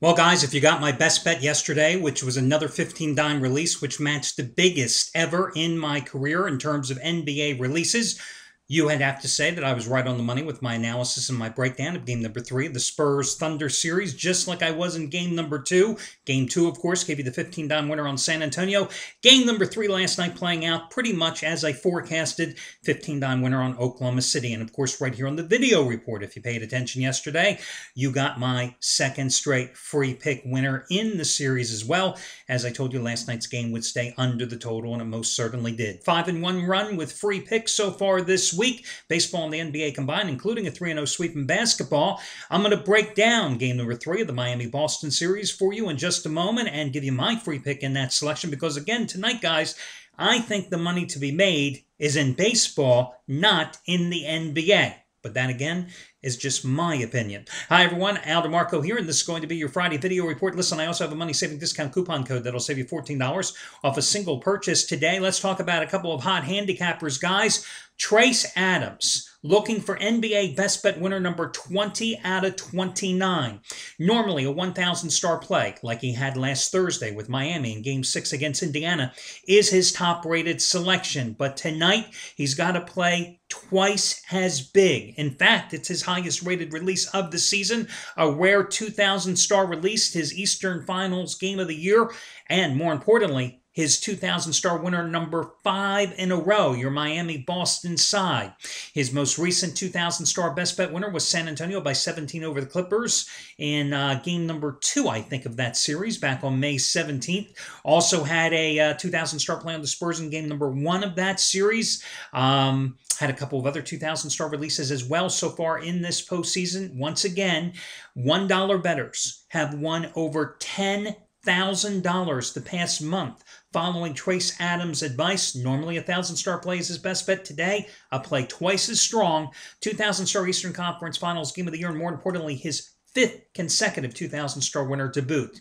Well, guys, if you got my best bet yesterday, which was another 15 dime release, which matched the biggest ever in my career in terms of NBA releases, you would have to say that I was right on the money with my analysis and my breakdown of game number three of the Spurs Thunder series, just like I was in game number two. Game two, of course, gave you the 15 dime winner on San Antonio. Game number three last night playing out pretty much as I forecasted, 15 dime winner on Oklahoma City. And of course, right here on the video report, if you paid attention yesterday, you got my second straight free pick winner in the series as well. As I told you, last night's game would stay under the total, and it most certainly did. 5-1 run with free picks so far this week. Baseball and the NBA combined, including a 3-0 sweep in basketball. I'm going to break down game number three of the Miami-Boston series for you in just a moment and give you my free pick in that selection because, again, tonight, guys, I think the money to be made is in baseball, not in the NBA. But that, again, is just my opinion. Hi, everyone. Al DeMarco here, and this is going to be your Friday video report. Listen, I also have a money-saving discount coupon code that'll save you $14 off a single purchase today. Let's talk about a couple of hot handicappers, guys. Trace Adams, looking for NBA Best Bet winner number 20 out of 29. Normally a 1,000-star play, like he had last Thursday with Miami in Game 6 against Indiana, is his top-rated selection. But tonight, he's got to play twice as big. In fact, it's his highest-rated release of the season, a rare 2,000-star release, his Eastern Finals game of the year, and more importantly, his 2,000-star winner number 5 in a row, your Miami-Boston side. His most recent 2,000-star best bet winner was San Antonio by 17 over the Clippers in game number 2, I think, of that series back on May 17th. Also had a 2,000-star play on the Spurs in game number 1 of that series. Had a couple of other 2,000-star releases as well so far in this postseason. Once again, $1 bettors have won over $10,000 the past month following Trace Adams' advice. Normally, a 1,000-star play is his best bet. Today, a play twice as strong. 2,000-star Eastern Conference Finals game of the year, and more importantly, his 5th consecutive 2,000-star winner to boot.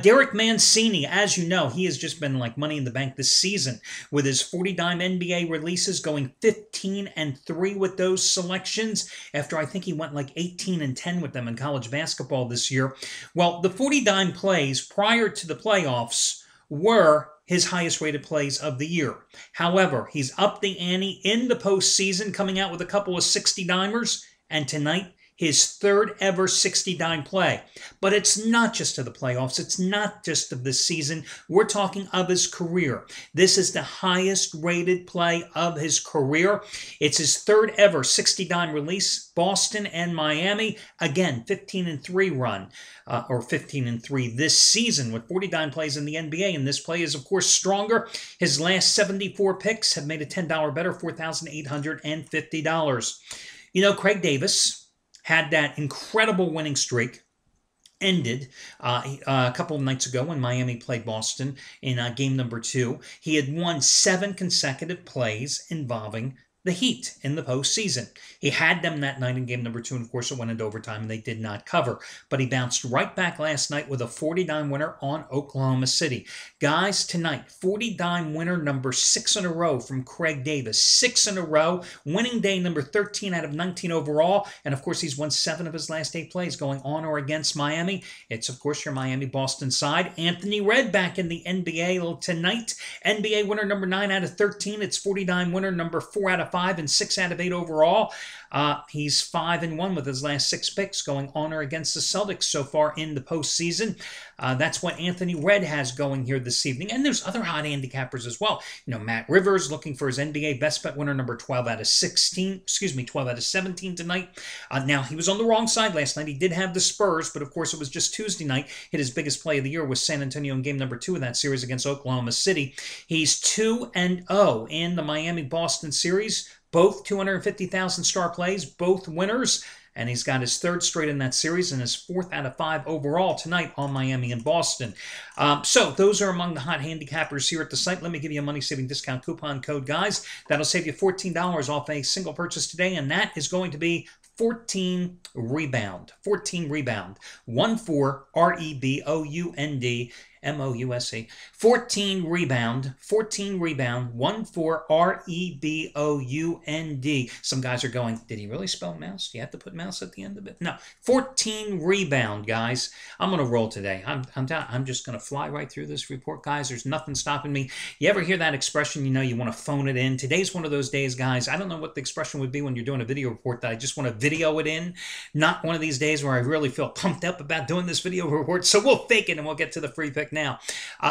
Derek Mancini, as you know, he has just been like money in the bank this season with his 40-dime NBA releases, going 15-3 with those selections after I think he went like 18-10 with them in college basketball this year. Well, the 40-dime plays prior to the playoffs were his highest rated plays of the year. However, he's upped the ante in the postseason, coming out with a couple of 60-dimers, and tonight, his third ever 60-dime play. But it's not just of the playoffs. It's not just of this season. We're talking of his career. This is the highest rated play of his career. It's his third ever 60-dime release. Boston and Miami, again, 15-3 run, or 15-3 this season with 40-dime plays in the NBA. And this play is, of course, stronger. His last 74 picks have made a $10 better, $4,850. You know, Craig Davis had that incredible winning streak ended a couple of nights ago when Miami played Boston in game number 2. He had won 7 consecutive plays involving the Heat in the postseason. He had them that night in game number 2, and of course it went into overtime and they did not cover. But he bounced right back last night with a 40-dime winner on Oklahoma City. Guys, tonight, 40-dime winner number 6 in a row from Craig Davis. 6 in a row, winning day number 13 out of 19 overall, and of course he's won 7 of his last 8 plays going on or against Miami. It's of course your Miami-Boston side. Anthony Redd back in the NBA tonight. NBA winner number 9 out of 13. It's 40-dime winner number 4 out of 5 and 6 out of 8 overall. He's 5-1 with his last 6 picks going on or against the Celtics so far in the postseason. That's what Anthony Redd has going here this evening. And there's other hot handicappers as well. You know, Matt Rivers looking for his NBA best bet winner number 12 out of 17 tonight. Now, he was on the wrong side last night. He did have the Spurs, but of course it was just Tuesday night. Hit his biggest play of the year with San Antonio in game number 2 of that series against Oklahoma City. He's 2-0 in the Miami-Boston series. Both 250,000-star plays, both winners, and he's got his 3rd straight in that series and his 4th out of 5 overall tonight on Miami and Boston. So those are among the hot handicappers here at the site. Let me give you a money-saving discount coupon code, guys. That'll save you $14 off a single purchase today, and that is going to be 14 rebound. 14 rebound. 14 rebound, Mouse. 14 rebound, 1-4 rebound. Some guys are going, did he really spell mouse? Do you have to put mouse at the end of it? No, 14 rebound, guys. I'm gonna roll today. I'm just gonna fly right through this report, guys. There's nothing stopping me. You ever hear that expression? You know, you want to phone it in. Today's one of those days, guys. I don't know what the expression would be when you're doing a video report, that I just want to video it in. Not one of these days where I really feel pumped up about doing this video report. So we'll fake it and we'll get to the free pick now.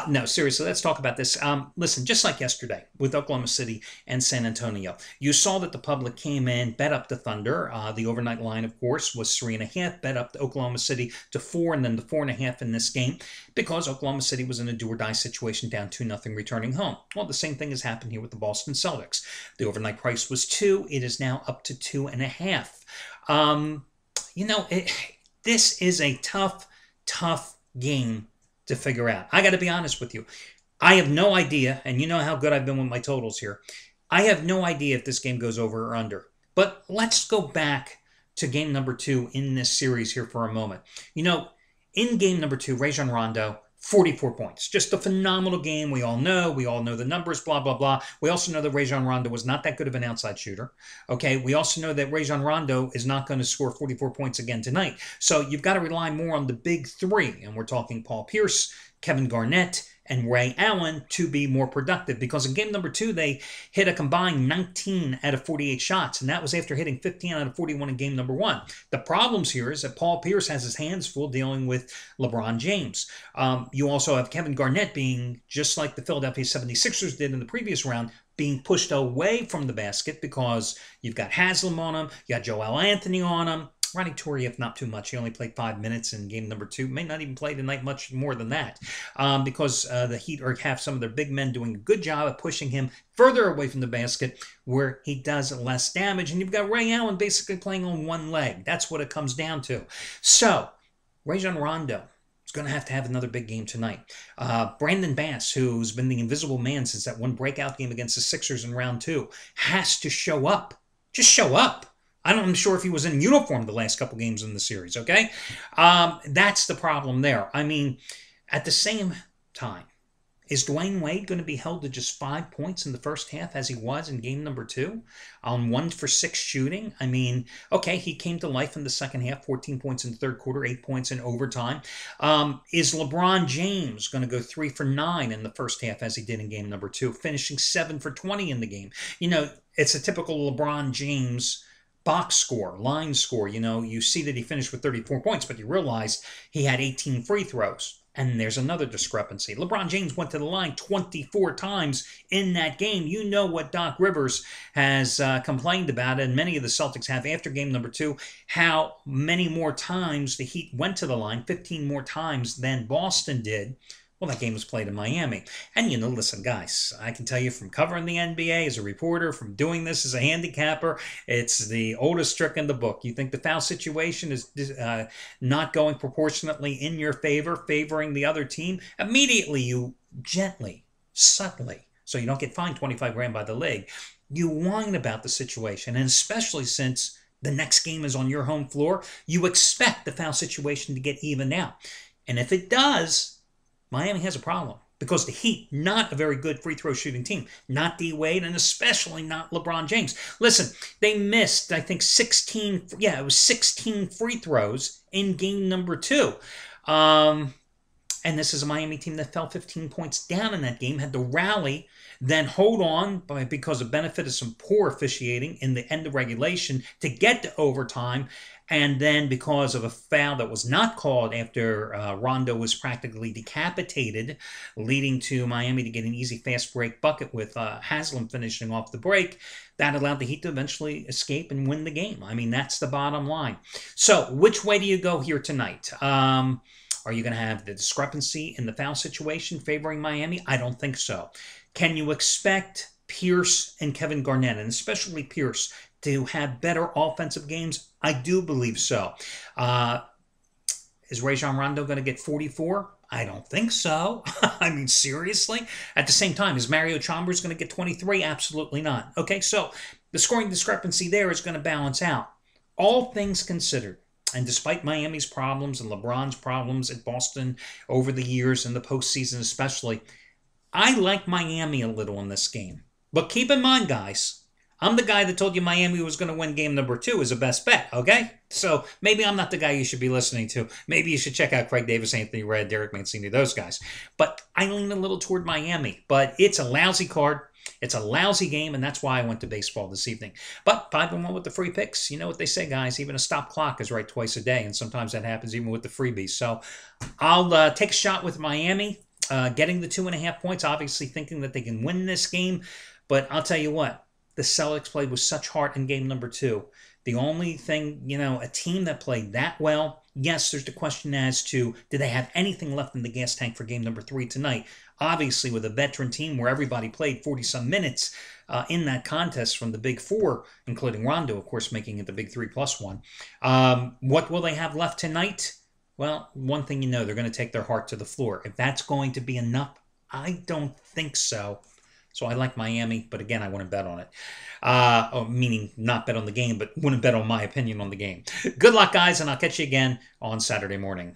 No, seriously, let's talk about this. Listen, just like yesterday with Oklahoma City and San Antonio, you saw that the public came in, bet up the Thunder. The overnight line, of course, was 3.5. Bet up to Oklahoma City to 4, and then the 4.5 in this game, because Oklahoma City was in a do-or-die situation, down 2-0 returning home. Well, the same thing has happened here with the Boston Celtics. The overnight price was 2. It is now up to 2.5. You know, this is a tough game to figure out. I got to be honest with you. I have no idea, and you know how good I've been with my totals here. I have no idea if this game goes over or under. But let's go back to game number 2 in this series here for a moment. You know, in game number 2, Rajon Rondo, 44 points. Just a phenomenal game. We all know the numbers, blah, blah, blah. We also know that Rajon Rondo was not that good of an outside shooter. Okay, we also know that Rajon Rondo is not going to score 44 points again tonight. So you've got to rely more on the big 3, and we're talking Paul Pierce, Kevin Garnett, and Ray Allen to be more productive, because in game number 2, they hit a combined 19 out of 48 shots, and that was after hitting 15 out of 41 in game number 1. The problems here is that Paul Pierce has his hands full dealing with LeBron James. You also have Kevin Garnett being, just like the Philadelphia 76ers did in the previous round, being pushed away from the basket because you've got Haslam on him, you got Joel Anthony on him. Ronny Turiaf, not too much. He only played 5 minutes in game number 2. May not even play tonight much more than that, because the Heat have some of their big men doing a good job of pushing him further away from the basket where he does less damage. And you've got Ray Allen basically playing on one leg. That's what it comes down to. So, Rajon Rondo is going to have another big game tonight. Brandon Bass, who's been the invisible man since that one breakout game against the Sixers in round 2, has to show up. Just show up. I'm sure if he was in uniform the last couple games in the series, okay? That's the problem there. I mean, at the same time, is Dwayne Wade going to be held to just 5 points in the first half as he was in game number 2 on 1 for 6 shooting? I mean, okay, he came to life in the second half, 14 points in the third quarter, 8 points in overtime. Is LeBron James going to go 3 for 9 in the first half as he did in game number 2, finishing 7 for 20 in the game? You know, it's a typical LeBron James box score, line score. You know, you see that he finished with 34 points, but you realize he had 18 free throws. And there's another discrepancy. LeBron James went to the line 24 times in that game. You know what Doc Rivers has complained about, and many of the Celtics have after game number 2, how many more times the Heat went to the line, 15 more times than Boston did. Well, that game was played in Miami. And, you know, listen, guys, I can tell you from covering the NBA as a reporter, from doing this as a handicapper, it's the oldest trick in the book. You think the foul situation is not going proportionately in your favor, favoring the other team, immediately you gently, subtly, so you don't get fined 25 grand by the league, you whine about the situation. And especially since the next game is on your home floor, you expect the foul situation to get evened out. And if it does, Miami has a problem, because the Heat, not a very good free throw shooting team. Not D. Wade, and especially not LeBron James. Listen, they missed, I think, 16 free throws in game number 2. And this is a Miami team that fell 15 points down in that game, had to rally, then hold on because of benefit of some poor officiating in the end of regulation to get to overtime. And then because of a foul that was not called after Rondo was practically decapitated, leading to Miami to get an easy fast break bucket with Haslam finishing off the break, that allowed the Heat to eventually escape and win the game. I mean, that's the bottom line. So which way do you go here tonight? Are you going to have the discrepancy in the foul situation favoring Miami? I don't think so. Can you expect Pierce and Kevin Garnett, and especially Pierce, to have better offensive games? I do believe so. Is Rajon Rondo going to get 44? I don't think so. I mean, seriously? At the same time, is Mario Chalmers going to get 23? Absolutely not. Okay, so the scoring discrepancy there is going to balance out. All things considered, And despite Miami's problems and LeBron's problems at Boston over the years and the postseason especially, I like Miami a little in this game. But keep in mind, guys, I'm the guy that told you Miami was going to win game number 2 as a best bet, okay? So maybe I'm not the guy you should be listening to. Maybe you should check out Craig Davis, Anthony Red, Derek Mancini, those guys. But I lean a little toward Miami. But it's a lousy card. It's a lousy game, and that's why I went to baseball this evening. But 5-1 with the free picks. You know what they say, guys. Even a stop clock is right twice a day, and sometimes that happens even with the freebies. So I'll take a shot with Miami, getting the 2.5 points, obviously thinking that they can win this game. But I'll tell you what, the Celtics played with such heart in game number 2. The only thing, a team that played that well, yes, there's the question as to, do they have anything left in the gas tank for game number 3 tonight? Obviously, with a veteran team where everybody played 40-some minutes in that contest from the Big Four, including Rondo, of course, making it the Big 3+1. What will they have left tonight? Well, one thing they're going to take their heart to the floor. If that's going to be enough, I don't think so. So I like Miami, but again, I wouldn't bet on it. Meaning not bet on the game, but wouldn't bet on my opinion on the game. Good luck, guys, and I'll catch you again on Saturday morning.